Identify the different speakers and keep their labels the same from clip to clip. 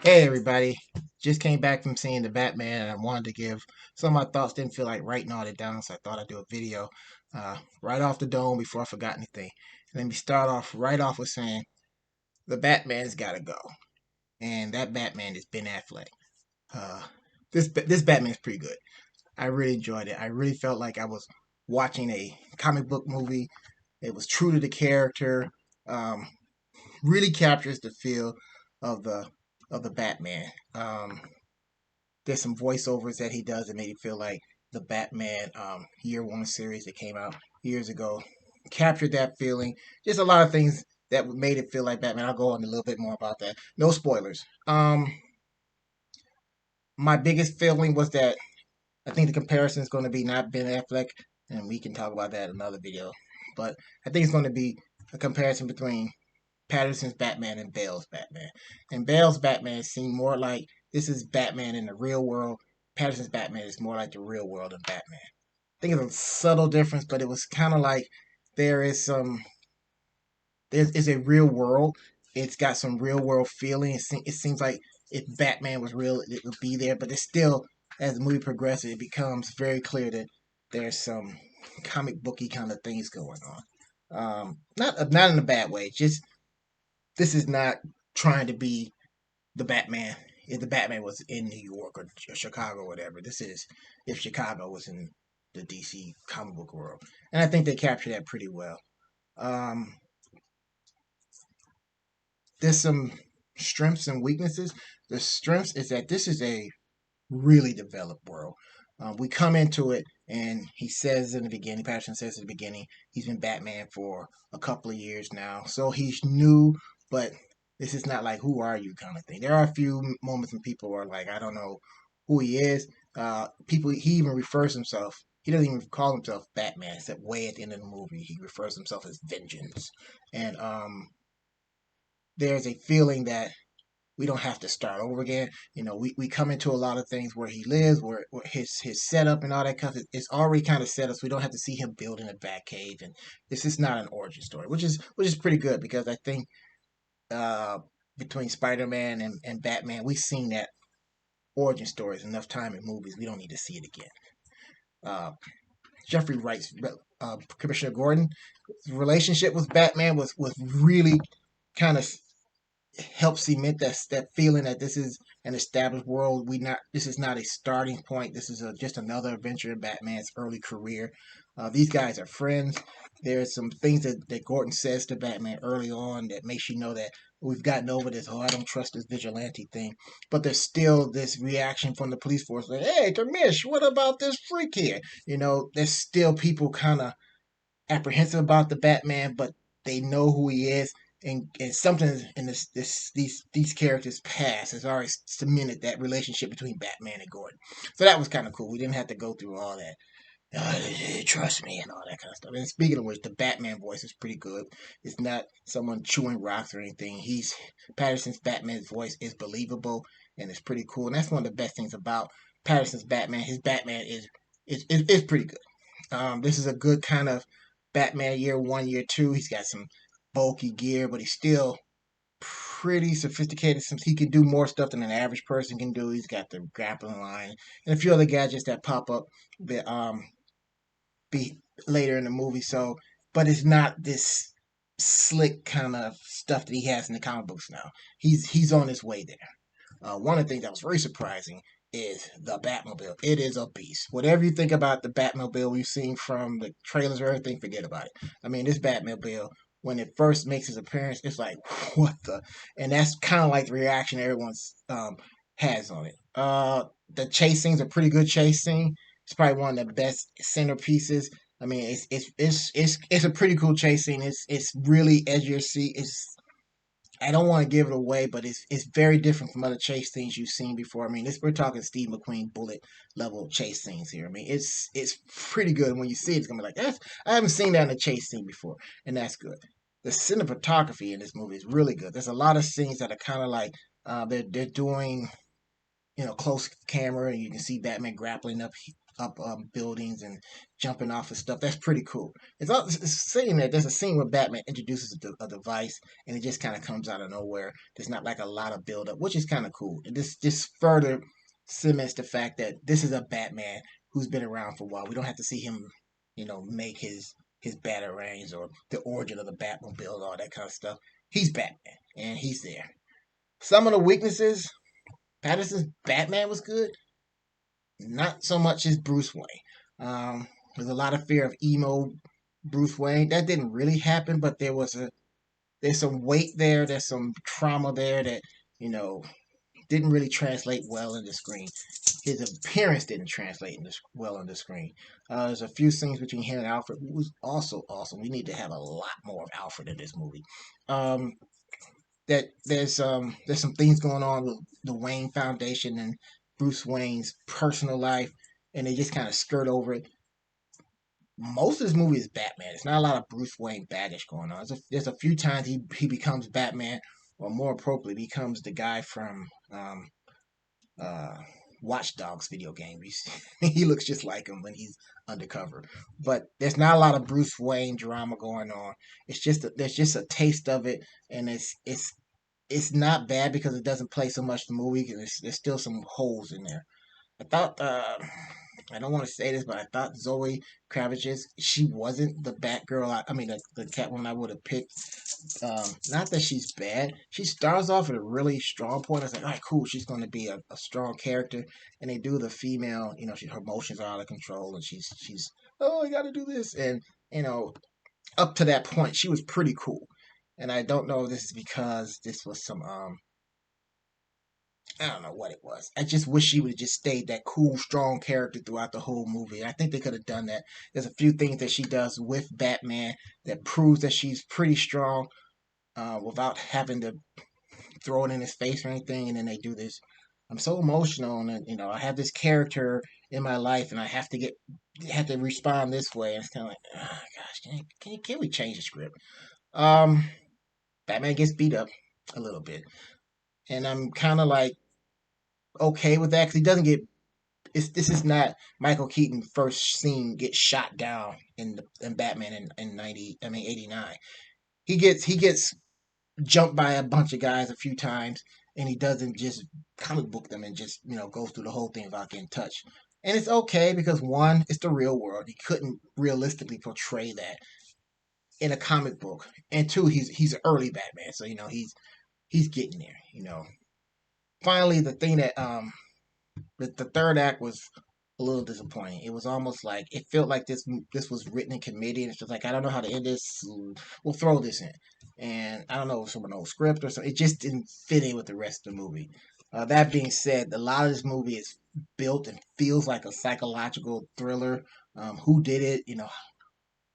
Speaker 1: Hey everybody, just came back from seeing the Batman and I wanted to give some of my thoughts. Didn't feel like writing all it down, so I thought I'd do a video right off the dome before I forgot anything. Let me start off right off with saying the Batman's got to go, and that Batman is Ben Affleck. Uh, this Batman's pretty good. I really enjoyed it. I really felt like I was watching a comic book movie. It was true to the character. Um, really captures the feel of the Batman. There's some voiceovers that he does that made it feel like the Batman Year One series that came out years ago captured that feeling. Just a lot of things that made it feel like Batman. I'll go on a little bit more about that. No spoilers. My biggest feeling was that I think the comparison is going to be not Ben Affleck, and we can talk about that in another video. But I think it's going to be a comparison between Patterson's Batman and Bale's Batman. And Bale's Batman seemed more like this is Batman in the real world. Patterson's Batman is more like the real world of Batman. I think it's a subtle difference, but it was kind of like there is some there is a real world. It's got some real world feeling. It seems like if Batman was real, it would be there. But it's still, as the movie progresses, it becomes very clear that there's some comic booky kind of things going on. Not in a bad way. Just this is not trying to be the Batman. If the Batman was in New York or Chicago or whatever, this is if Chicago was in the DC comic book world, and I think they captured that pretty well. Um, there's some strengths and weaknesses. The strengths is that this is a really developed world. We come into it, and he says in the beginning, Patterson says in the beginning, he's been Batman for a couple of years now. So he's new, but this is not like, who are you kind of thing. There are a few moments when people are like, I don't know who he is. He even refers himself, he doesn't even call himself Batman, except way at the end of the movie. He refers himself as Vengeance. And there's a feeling that we don't have to start over again. We come into a lot of things where he lives, where his setup and all that stuff. It's already kind of set up, so we don't have to see him building a Batcave. And this is not an origin story, which is pretty good because I think uh, between Spider-Man and Batman, we've seen that origin stories enough time in movies. We don't need to see it again. Uh, Jeffrey Wright's Commissioner Gordon's relationship with Batman was really kind of help cement that feeling that this is an established world. We not This is not a starting point. This is just another adventure in Batman's early career. These guys are friends. There's some things that Gordon says to Batman early on that makes you know that we've gotten over this. Oh, I don't trust this vigilante thing. But there's still this reaction from the police force like, hey, Commish, what about this freak here? There's still people kind of apprehensive about the Batman, but they know who he is, and something in these characters' past has already cemented that relationship between Batman and Gordon. So that was kind of cool. We didn't have to go through all that. Trust me and all that kind of stuff. And speaking of which, the Batman voice is pretty good. It's not someone chewing rocks or anything. Patterson's Batman's voice is believable and it's pretty cool. And that's one of the best things about Patterson's Batman. His Batman is pretty good. This is a good kind of Batman year one, year two. He's got some bulky gear, but he's still pretty sophisticated since he can do more stuff than an average person can do. He's got the grappling line and a few other gadgets that pop up that be later in the movie. So, but it's not this slick kind of stuff that he has in the comic books now. He's on his way there. One of the things that was very surprising is the Batmobile. It is a beast. Whatever you think about the Batmobile we've seen from the trailers or everything, forget about it. I mean, this Batmobile, when it first makes its appearance, it's like, what the? And that's kind of like the reaction everyone's has on it. The chase scene's a pretty good chase scene. It's probably one of the best centerpieces. I mean, it's a pretty cool chase scene. It's really edge of your seat. I don't want to give it away, but it's very different from other chase scenes you've seen before. I mean, we're talking Steve McQueen bullet level chase scenes here. I mean, it's pretty good. When you see it, it's gonna be like I haven't seen that in a chase scene before, and that's good. The cinematography in this movie is really good. There's a lot of scenes that are kind of like they're doing close camera, and you can see Batman grappling up up buildings and jumping off of stuff. That's pretty cool. It's saying that there's a scene where Batman introduces a device and it just kind of comes out of nowhere. There's not like a lot of build up, which is kind of cool. And this just further cements the fact that this is a Batman who's been around for a while. We don't have to see him, make his batarangs or the origin of the Batmobile and all that kind of stuff. He's Batman and he's there. Some of the weaknesses, Patterson's Batman was good, not so much as Bruce Wayne. There's a lot of fear of emo Bruce Wayne. That didn't really happen, but there's some weight there. There's some trauma there that you know didn't really translate well in the screen. His appearance didn't translate well on the screen. There's a few scenes between him and Alfred, who was also awesome. We need to have a lot more of Alfred in this movie. Um, that there's some things going on with the Wayne Foundation and Bruce Wayne's personal life, and they just kind of skirt over it. Most of this movie is Batman. It's not a lot of Bruce Wayne baggage going on. There's a few times he becomes Batman, or more appropriately, becomes the guy from uh, Watch Dogs video game. He looks just like him when he's undercover. But there's not a lot of Bruce Wayne drama going on. There's just a taste of it, and it's not bad because it doesn't play so much the movie. There's still some holes in there. I thought I don't want to say this, but I thought Zoe Kravitz, she wasn't the Batgirl. I mean, the Catwoman I would have picked. Not that she's bad. She starts off at a really strong point. I was like, all right, cool. She's going to be a strong character. And they do the female, her emotions are out of control, and she's oh, I got to do this, and you know, up to that point, she was pretty cool. And I don't know if this is because this was some I don't know what it was. I just wish she would have just stayed that cool, strong character throughout the whole movie. I think they could have done that. There's a few things that she does with Batman that proves that she's pretty strong without having to throw it in his face or anything. And then they do this. I'm so emotional, and I have this character in my life, and I have to respond this way. And it's kind of like, oh, gosh, can we change the script? Um, Batman gets beat up a little bit, and I'm kind of like okay with that because he doesn't get. This is not Michael Keaton first scene get shot down in Batman in 89. He gets jumped by a bunch of guys a few times, and he doesn't just comic book them and just goes through the whole thing without getting touched. And it's okay because one, it's the real world. He couldn't realistically portray that in a comic book, and two, he's an early Batman, so he's getting there. Finally, the thing that the third act was a little disappointing. It was almost like it felt like this was written in committee, and it's just like I don't know how to end this. We'll throw this in, and I don't know if someone knows script or something. It just didn't fit in with the rest of the movie. That being said, a lot of this movie is built and feels like a psychological thriller. Who did it?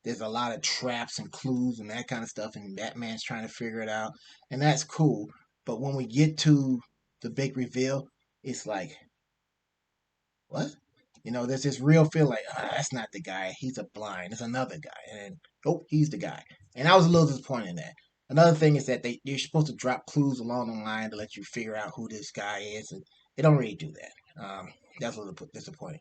Speaker 1: There's a lot of traps and clues and that kind of stuff, and Batman's trying to figure it out, and that's cool. But when we get to the big reveal, it's like what? There's this real feel like, that's not the guy. He's a blind. It's another guy. And then, oh, he's the guy. And I was a little disappointed in that. Another thing is that you're supposed to drop clues along the line to let you figure out who this guy is. And they don't really do that. That's a little disappointing.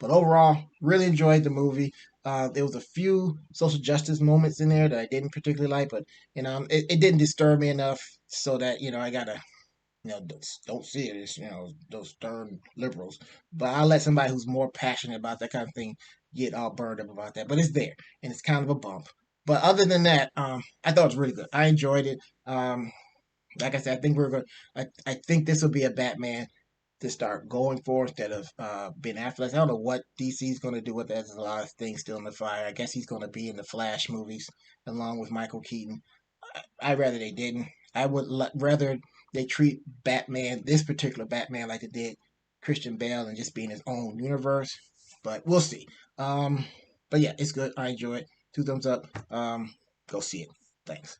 Speaker 1: But overall, really enjoyed the movie. There was a few social justice moments in there that I didn't particularly like, but it didn't disturb me enough so that I gotta don't see it as those stern liberals. But I'll let somebody who's more passionate about that kind of thing get all burned up about that. But it's there, and it's kind of a bump. But other than that, I thought it was really good. I enjoyed it. Like I said, I think we're going. I think this will be a Batman to start going for instead of Ben Affleck. I don't know what DC's going to do with that. There's a lot of things still in the fire. I guess he's going to be in the Flash movies along with Michael Keaton. I'd rather they didn't. I would rather they treat Batman, this particular Batman, like they did Christian Bale and just be in his own universe. But we'll see. But yeah, it's good. I enjoy it. 2 thumbs up. Go see it. Thanks.